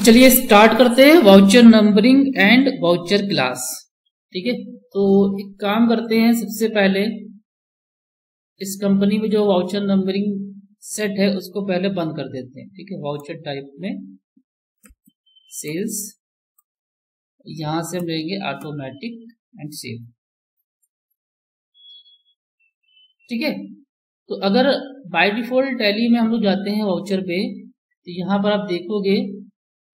चलिए स्टार्ट करते हैं voucher numbering and voucher class. ठीक है, तो एक काम करते हैं, सबसे पहले इस कंपनी में जो वाउचर नंबरिंग सेट है उसको पहले बंद कर देते हैं। ठीक है, वाउचर टाइप में सेल्स, यहां से हम लेंगे ऑटोमेटिक एंड सेव। ठीक है, तो अगर बाय डिफॉल्ट टैली में हम लोग जाते हैं वाउचर पे, तो यहाँ पर आप देखोगे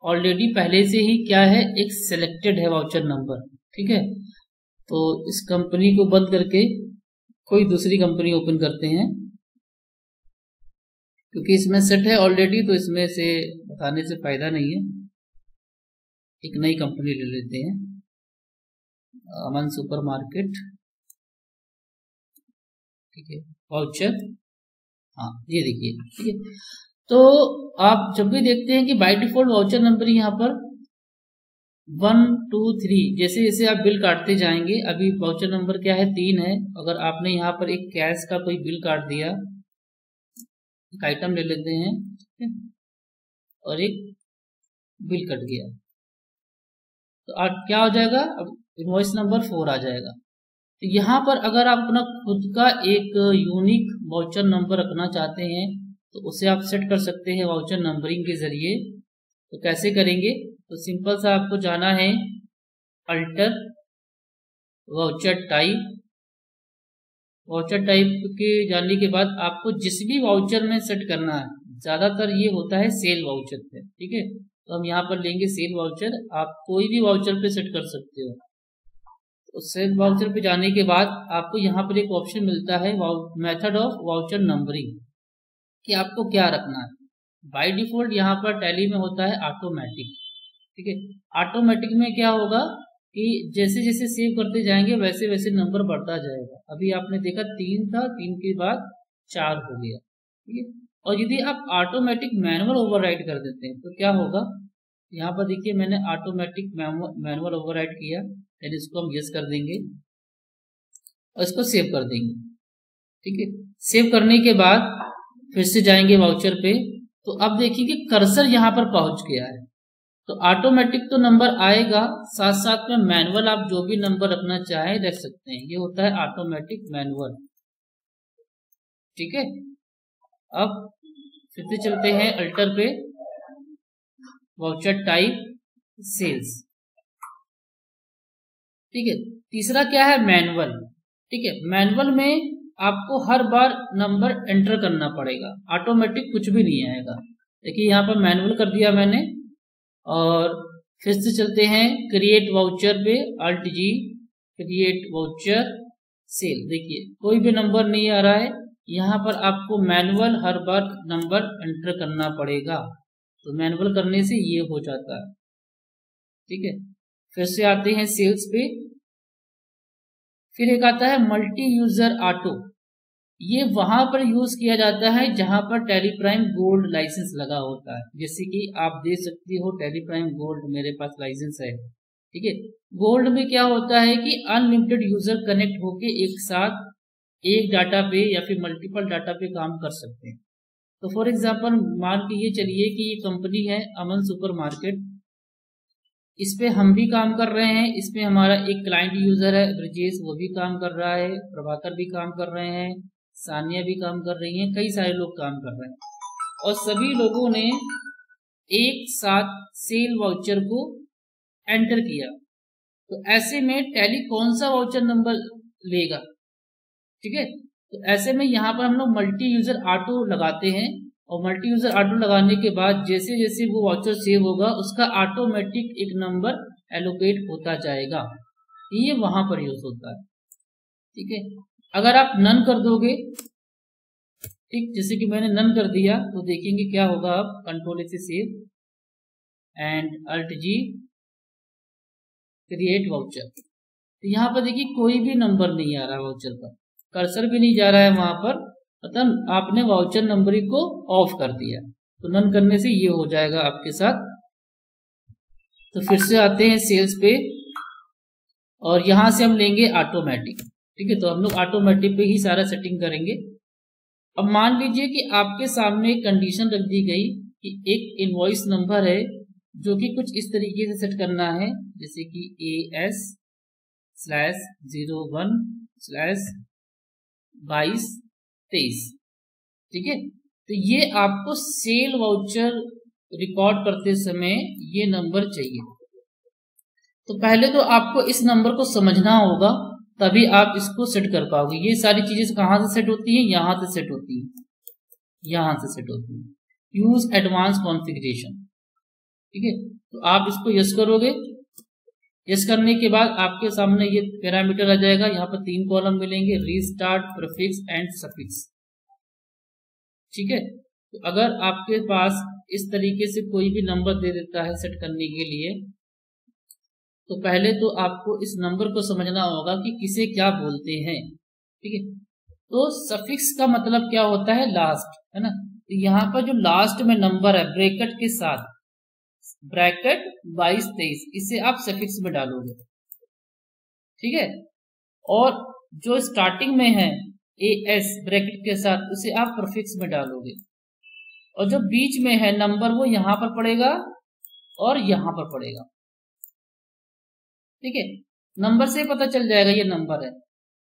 ऑलरेडी पहले से ही क्या है, एक सिलेक्टेड है वाउचर नंबर। ठीक है, तो इस कंपनी को बंद करके कोई दूसरी कंपनी ओपन करते हैं, क्योंकि इसमें सेट है ऑलरेडी, तो इसमें से बताने से फायदा नहीं है। एक नई कंपनी ले लेते हैं, अमन सुपर मार्केट। ठीक है, वाउचर, हाँ ये देखिए। ठीक है, तो आप जब भी देखते हैं कि बाय डिफॉल्ट वाउचर नंबर यहाँ पर 1 2 3, जैसे जैसे आप बिल काटते जाएंगे, अभी वाउचर नंबर क्या है 3 है। अगर आपने यहाँ पर एक कैश का कोई बिल काट दिया, एक आइटम ले लेते हैं और एक बिल कट गया, तो आप क्या हो जाएगा, अब इनवॉइस नंबर 4 आ जाएगा। तो यहाँ पर अगर आप अपना खुद का एक यूनिक वाउचर नंबर रखना चाहते हैं तो उसे आप सेट कर सकते हैं वाउचर नंबरिंग के जरिए। तो कैसे करेंगे, तो सिंपल सा आपको जाना है alter voucher type. Voucher type के जाने के बाद आपको जिस भी वाउचर में सेट करना है, ज्यादातर ये होता है सेल वाउचर पे। ठीक है, तो हम यहाँ पर लेंगे सेल वाउचर। आप कोई भी वाउचर पे सेट कर सकते हो। तो सेल वाउचर पे जाने के बाद आपको यहाँ पर एक ऑप्शन मिलता है मेथड ऑफ वाउचर नंबरिंग, कि आपको क्या रखना है। बाय डिफॉल्ट यहाँ पर टैली में होता है ऑटोमेटिक। ठीक है, ऑटोमेटिक में क्या होगा कि जैसे जैसे सेव करते जाएंगे वैसे वैसे नंबर बढ़ता जाएगा। अभी आपने देखा 3 था, 3 के बाद 4 हो गया। ठीक है, और यदि आप ऑटोमेटिक मैनुअल ओवरराइड कर देते हैं तो क्या होगा, यहाँ पर देखिए मैंने ऑटोमेटिक मैनुअल ओवरराइड किया, यानी इसको हम यस कर देंगे और इसको सेव कर देंगे। ठीक है, सेव करने के बाद फिर से जाएंगे वाउचर पे, तो अब देखिए कि कर्सर यहाँ पर पहुंच गया है। तो ऑटोमेटिक तो नंबर आएगा, साथ साथ में मैनुअल आप जो भी नंबर रखना चाहे रख सकते हैं। ये होता है ऑटोमेटिक मैनुअल। ठीक है, अब फिर से चलते हैं अल्टर पे, वाउचर टाइप सेल्स। ठीक है, तीसरा क्या है, मैनुअल। ठीक है, मैनुअल में आपको हर बार नंबर एंटर करना पड़ेगा, ऑटोमेटिक कुछ भी नहीं आएगा। देखिए यहाँ पर मैनुअल कर दिया मैंने, और फिर से चलते हैं क्रिएट वाउचर पे, alt G, create voucher cell. देखिए कोई भी नंबर नहीं आ रहा है, यहाँ पर आपको मैनुअल हर बार नंबर एंटर करना पड़ेगा। तो मैनुअल करने से ये हो जाता है। ठीक है, फिर से आते हैं सेल्स पे, फिर एक आता है मल्टी यूजर ऑटो। ये वहां पर यूज किया जाता है जहां पर टेलीप्राइम गोल्ड लाइसेंस लगा होता है। जैसे कि आप देख सकते हो टेलीप्राइम गोल्ड मेरे पास लाइसेंस है। ठीक है, गोल्ड में क्या होता है कि अनलिमिटेड यूजर कनेक्ट होके एक साथ एक डाटा पे या फिर मल्टीपल डाटा पे काम कर सकते हैं। तो फॉर एग्जाम्पल मान के ये चलिए कि ये कंपनी है अमन सुपर मार्केट, इस पे हम भी काम कर रहे हैं। इसमें हमारा एक क्लाइंट यूजर है ब्रजेश, वो भी काम कर रहा है, प्रभाकर भी काम कर रहे हैं, सानिया भी काम कर रही हैं, कई सारे लोग काम कर रहे हैं, और सभी लोगों ने एक साथ सेल वाउचर को एंटर किया। तो ऐसे में टैली कौन सा वाउचर नंबर लेगा। ठीक है, तो ऐसे में यहाँ पर हम लोग मल्टी यूजर ऑटो लगाते हैं, और मल्टी यूजर ऑटो लगाने के बाद जैसे जैसे वो वाउचर सेव होगा उसका ऑटोमेटिक एक नंबर एलोकेट होता जाएगा। ये वहां पर यूज होता है। ठीक है, अगर आप नन कर दोगे, ठीक जैसे कि मैंने नन कर दिया, तो देखेंगे क्या होगा। आप कंट्रोल से save and alt G, create voucher. तो यहाँ पर देखिए कोई भी नंबर नहीं आ रहा वाउचर का, कर्सर भी नहीं जा रहा है वहां पर, मतलब आपने वाउचर नंबरिंग को ऑफ कर दिया। तो नन करने से ये हो जाएगा आपके साथ। तो फिर से आते हैं सेल्स पे, और यहां से हम लेंगे ऑटोमेटिक। ठीक है, तो हम लोग ऑटोमेटिक पे ही सारा सेटिंग करेंगे। अब मान लीजिए कि आपके सामने एक कंडीशन रख दी गई कि एक इनवॉइस नंबर है जो कि कुछ इस तरीके से सेट करना है, जैसे कि AS/01/2223। ठीक है, तो ये आपको सेल वाउचर रिकॉर्ड करते समय ये नंबर चाहिए। तो पहले तो आपको इस नंबर को समझना होगा, तभी आप इसको सेट कर पाओगे। ये सारी चीजें कहाँ से सेट होती हैं? यहाँ से सेट होती है, यहाँ से सेट होती है। Use advance configuration. ठीक है, तो आप इसको यस करोगे। यस करने के बाद आपके सामने ये पैरामीटर आ जाएगा। यहाँ पर 3 कॉलम मिलेंगे, रीस्टार्ट, प्रीफिक्स एंड सफिक्स। ठीक है, तो अगर आपके पास इस तरीके से कोई भी नंबर दे देता है सेट करने के लिए, तो पहले तो आपको इस नंबर को समझना होगा कि किसे क्या बोलते हैं। ठीक है, तो सफिक्स का मतलब क्या होता है? लास्ट, है ना। तो यहाँ पर जो लास्ट में नंबर है ब्रैकेट के साथ, ब्रैकेट 2223, इसे आप सफिक्स में डालोगे। ठीक है, और जो स्टार्टिंग में है AS ब्रैकेट के साथ, उसे आप प्रीफिक्स में डालोगे। और जो बीच में है नंबर, वो यहां पर पड़ेगा और यहां पर पड़ेगा। ठीक है, नंबर से पता चल जाएगा ये नंबर है।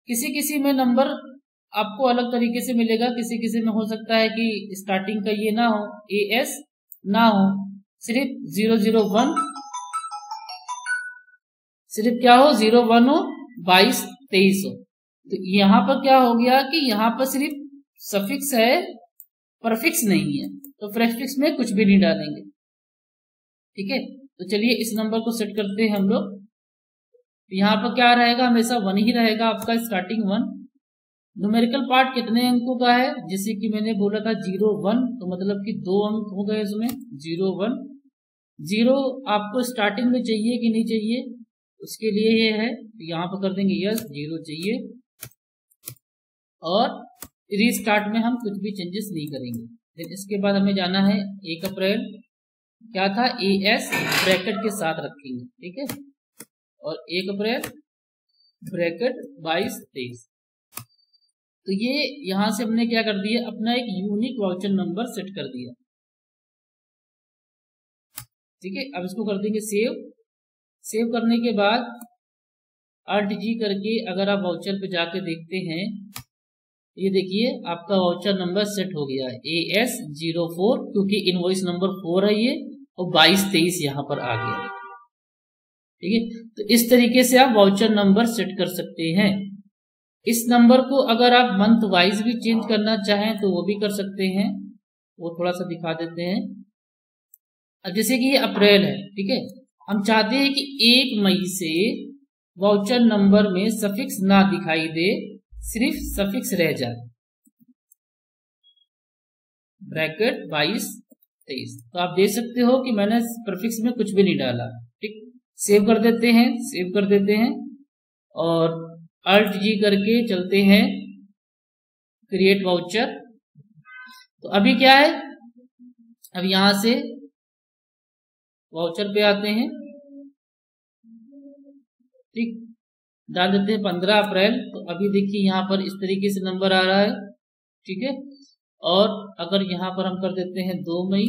किसी किसी में नंबर आपको अलग तरीके से मिलेगा, किसी किसी में हो सकता है कि स्टार्टिंग का ये ना हो, AS ना हो, सिर्फ 001, सिर्फ क्या हो, 01 हो, 2223 हो। तो यहाँ पर क्या हो गया कि यहाँ पर सिर्फ सफिक्स है, प्रीफिक्स नहीं है, तो प्रीफिक्स में कुछ भी नहीं डालेंगे। ठीक है, तो चलिए इस नंबर को सेट करते हैं हम लोग। यहाँ पर क्या रहेगा? हमेशा 1 ही रहेगा आपका, स्टार्टिंग 1। न्यूमेरिकल पार्ट कितने अंकों का है? जैसे कि मैंने बोला था 01, तो मतलब कि 2 अंक हो गए इसमें, 01। 0 आपको स्टार्टिंग में चाहिए कि नहीं चाहिए? उसके लिए ये है, तो यहाँ पर कर देंगे यस, 0 चाहिए। और रीस्टार्ट में हम कुछ भी चेंजेस नहीं करेंगे। फिर इसके बाद हमें जाना है 1 अप्रैल, क्या था? AS ब्रैकेट के साथ रखेंगे। ठीक है, और 1 अप्रैल ब्रैकेट 2223। तो ये यहां से हमने क्या कर दिया? अपना एक यूनिक वाउचर नंबर सेट कर दिया। ठीक है, अब इसको कर देंगे सेव। सेव करने के बाद Alt G करके अगर आप वाउचर पे जाके देखते हैं, ये देखिए आपका वाउचर नंबर सेट हो गया है AS04, क्योंकि इनवॉइस नंबर 4 है ये, और 2223 यहाँ पर आ गया। ठीक है, तो इस तरीके से आप वाउचर नंबर सेट कर सकते हैं। इस नंबर को अगर आप मंथ वाइज भी चेंज करना चाहें तो वो भी कर सकते हैं, वो थोड़ा सा दिखा देते हैं। अब जैसे कि ये अप्रैल है, ठीक है, हम चाहते हैं कि 1 मई से वाउचर नंबर में सफिक्स ना दिखाई दे, सिर्फ सफिक्स रह जाए, ब्रैकेट 2223। तो आप देख सकते हो कि मैंने प्रीफिक्स में कुछ भी नहीं डाला। ठीक, सेव कर देते हैं, सेव कर देते हैं, और Alt G करके चलते हैं क्रिएट वाउचर। तो अभी क्या है, अब यहां से वाउचर पे आते हैं। ठीक, डाल देते हैं 15 अप्रैल। तो अभी देखिए यहाँ पर इस तरीके से नंबर आ रहा है। ठीक है, और अगर यहाँ पर हम कर देते हैं 2 मई,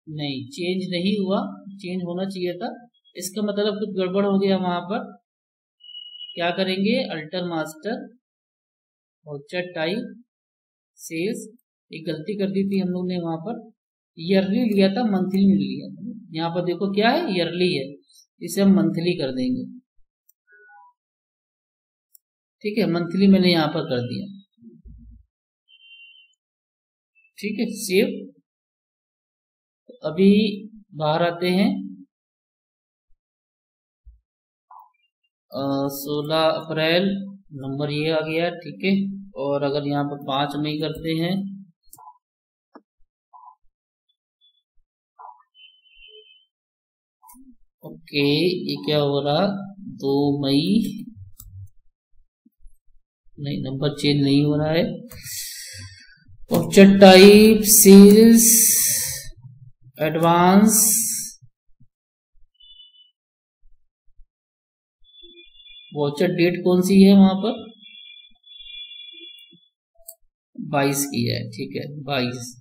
नहीं, चेंज नहीं हुआ, चेंज होना चाहिए था, इसका मतलब कुछ गड़बड़ हो गया वहां पर। क्या करेंगे? Alter master voucher type sales, एक गलती कर दी थी हम लोग ने, वहां पर ईयरली लिया था, मंथली नहीं लिया। यहाँ पर देखो क्या है, ईयरली है, इसे हम मंथली कर देंगे। ठीक है, मंथली मैंने यहाँ पर कर दिया। ठीक है, सेव। अभी बाहर आते हैं, 16 अप्रैल नंबर ये आ गया। ठीक है, और अगर यहाँ पर 5 मई करते हैं, ओके, ये क्या हो रहा, 2 मई, नहीं, नंबर चेंज नहीं हो रहा है। Voucher type sales advance, voucher date कौन सी है वहां पर? 22 की है। ठीक है, 22।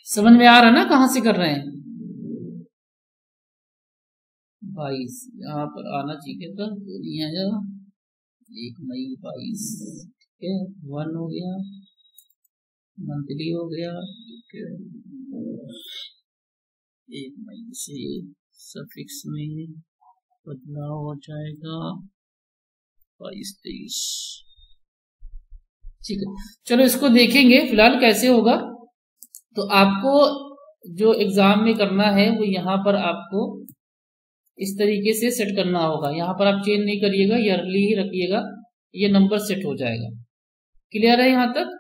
समझ में आ रहा है ना कहां से कर रहे हैं? 22 यहाँ पर आना चाहिए था, नहीं आया। 1 मई 22, ठीक है। 1 हो गया, मंथली हो गया, ठीक है। 1 मई से सफिक्स में बदलाव हो जाएगा 22-23, ठीक है। चलो इसको देखेंगे फिलहाल कैसे होगा। तो आपको जो एग्जाम में करना है वो यहाँ पर आपको इस तरीके से सेट करना होगा। यहाँ पर आप चेंज नहीं करिएगा, ईयरली ही रखिएगा, ये नंबर सेट हो जाएगा। क्लियर है यहाँ तक?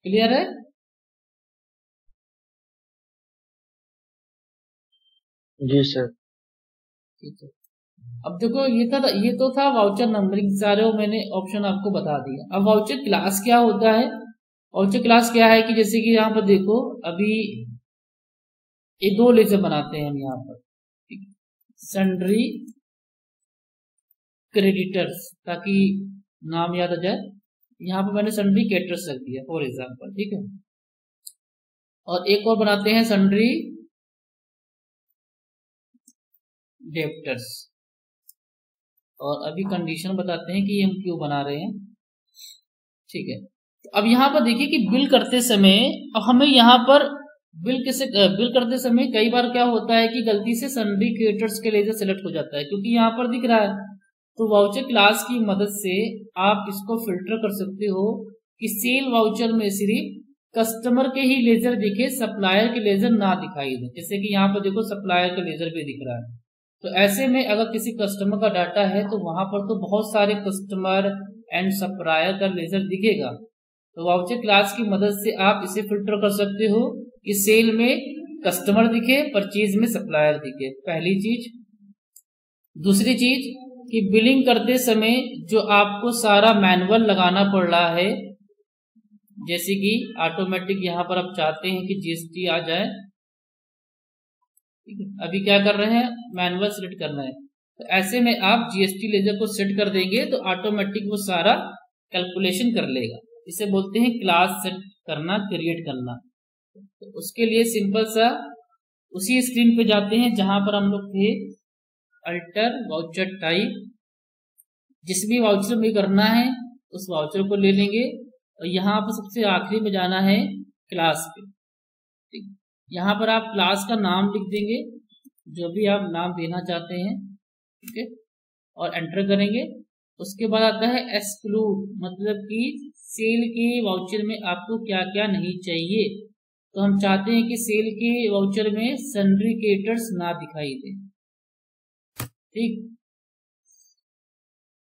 क्लियर है? जी सर। ठीक है। अब देखो ये तो था वाउचर नंबरिंग, सारे मैंने ऑप्शन आपको बता दिया। अब वाउचर क्लास क्या होता है? वाउचर क्लास क्या है कि जैसे कि यहाँ पर देखो, अभी ये 2 लेजर बनाते हैं हम यहाँ पर, सन्ड्री क्रेडिटर्स, ताकि नाम याद आ जाए। यहाँ पर मैंने सन्ड्री क्रेडिटर्स रख दिया फॉर एग्जाम्पल, ठीक है। और एक और बनाते हैं सन्ड्री डेब्टर्स, और अभी कंडीशन बताते हैं कि हम क्यों बना रहे हैं, ठीक है। तो अब यहाँ पर देखिए कि बिल करते समय, अब हमें यहाँ पर बिल करते समय कई बार क्या होता है कि गलती से सन्ड्री क्रेडिटर्स के लेजर सेलेक्ट हो जाता है, क्योंकि यहाँ पर दिख रहा है। तो वाउचर क्लास की मदद से आप इसको फिल्टर कर सकते हो कि सेल वाउचर में सिर्फ कस्टमर के ही लेजर दिखे, सप्लायर के लेजर ना दिखाई दे। जैसे कि यहाँ पर देखो सप्लायर का लेजर भी दिख रहा है। तो ऐसे में अगर किसी कस्टमर का डाटा है तो वहां पर तो बहुत सारे कस्टमर एंड सप्लायर का लेजर दिखेगा। तो वाउचर क्लास की मदद से आप इसे फिल्टर कर सकते हो कि सेल में कस्टमर दिखे, परचेज में सप्लायर दिखे, पहली चीज। दूसरी चीज कि बिलिंग करते समय जो आपको सारा मैनुअल लगाना पड़ रहा है, जैसे कि ऑटोमेटिक यहाँ पर आप चाहते हैं कि जीएसटी आ जाए, ठीक है। अभी क्या कर रहे हैं, मैनुअल सेलेक्ट करना है। तो ऐसे में आप जीएसटी लेजर को सेट कर देंगे तो ऑटोमेटिक वो सारा कैलकुलेशन कर लेगा। इसे बोलते हैं क्लास सेट करना, क्रिएट करना। तो उसके लिए सिंपल सा उसी स्क्रीन पे जाते हैं जहां पर हम लोग थे, अल्टर वाउचर टाइप। जिस भी वाउचर में करना है उस वाउचर को ले लेंगे और यहाँ पर सबसे आखिरी में जाना है क्लास पे, ठीक। यहाँ पर आप क्लास का नाम लिख देंगे, जो भी आप नाम देना चाहते हैं, ठीक है, और एंटर करेंगे। उसके बाद आता है एक्सक्लूड, मतलब कि सेल के वाउचर में आपको क्या क्या नहीं चाहिए। तो हम चाहते हैं कि सेल के वाउचर में सन्ड्री क्रेडिटर्स ना दिखाई दे, ठीक।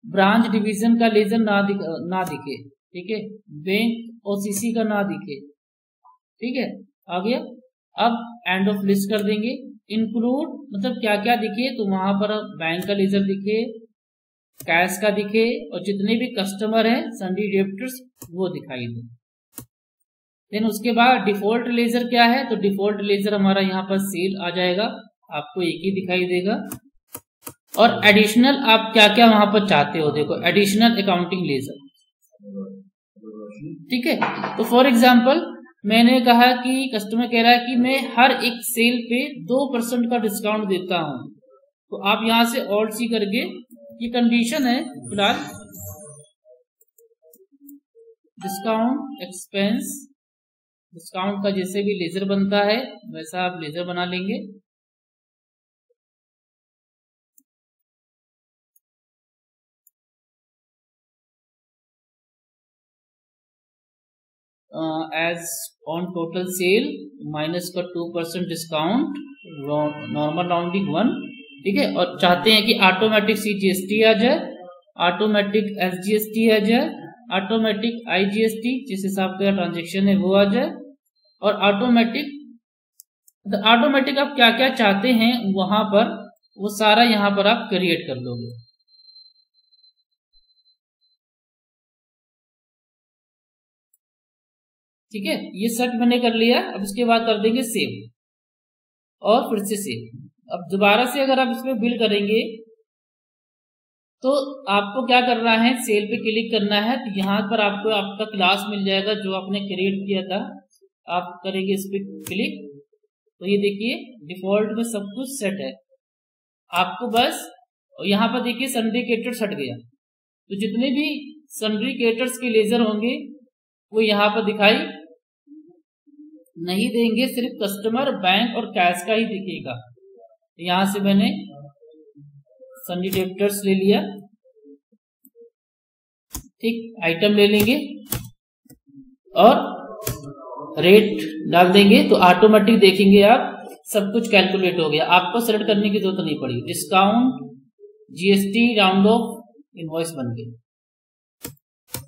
ब्रांच डिवीजन का लेजर ना दिखे, ठीक है। बैंक ओसीसी का ना दिखे, ठीक है, आ गया। अब एंड ऑफ लिस्ट कर देंगे। इंक्लूड मतलब क्या क्या दिखे, तो वहां पर बैंक का लेजर दिखे, कैश का दिखे, और जितने भी कस्टमर हैं सन्ड्री डेब्टर्स वो दिखाई दे। देन उसके बाद डिफॉल्ट लेजर क्या है, तो डिफॉल्ट लेजर हमारा यहाँ पर सेल आ जाएगा, आपको एक ही दिखाई देगा। और एडिशनल आप क्या क्या वहां पर चाहते हो, देखो एडिशनल अकाउंटिंग लेजर, ठीक है। तो फॉर एग्जांपल मैंने कहा कि कस्टमर कह रहा है कि मैं हर एक सेल पे 2% का डिस्काउंट देता हूं, तो आप यहां से ऑल्ट सी करके, ये कंडीशन है फिलहाल, डिस्काउंट एक्सपेंस, डिस्काउंट का जैसे भी लेजर बनता है वैसा आप लेजर बना लेंगे। As on total sale minus का 2% डिस्काउंट, नॉर्मल राउंडिंग 1, ठीक है। और चाहते हैं कि ऑटोमेटिक सीजीएसटी आ जाए, ऑटोमेटिक एसजीएसटी आ जाए, ऑटोमेटिक आईजीएसटी जिस हिसाब का ट्रांजेक्शन है वो आ जाए, और ऑटोमेटिक आप क्या क्या चाहते हैं वहां पर वो सारा यहाँ पर आप क्रिएट कर लोगे, ठीक है। ये सेट मैंने कर लिया। अब इसके बाद कर देंगे सेव, और फिर से सेव। अब दोबारा से अगर आप इसमें बिल करेंगे तो आपको क्या करना है, सेल पे क्लिक करना है। तो यहाँ पर आपको आपका क्लास मिल जाएगा जो आपने क्रिएट किया था। आप करेंगे इस पे क्लिक, तो ये देखिए डिफॉल्ट में सब कुछ सेट है। आपको बस यहाँ पर देखिए सन्ड्री कैरेक्टर्स हट गया। तो जितने भी सन्ड्री कैरेक्टर्स के लेजर होंगे वो यहाँ पर दिखाई नहीं देंगे, सिर्फ कस्टमर, बैंक और कैश का ही दिखेगा। यहां से मैंने सन्ड्री कैरेक्टर्स ले लिया, ठीक, आइटम ले लेंगे और रेट डाल देंगे। तो ऑटोमेटिक देखेंगे आप सब कुछ कैलकुलेट हो गया, आपको सेलेक्ट करने की जरूरत नहीं पड़ी। Discount, GST, round of, invoice बन गई।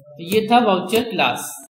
तो ये था वाउचर क्लास।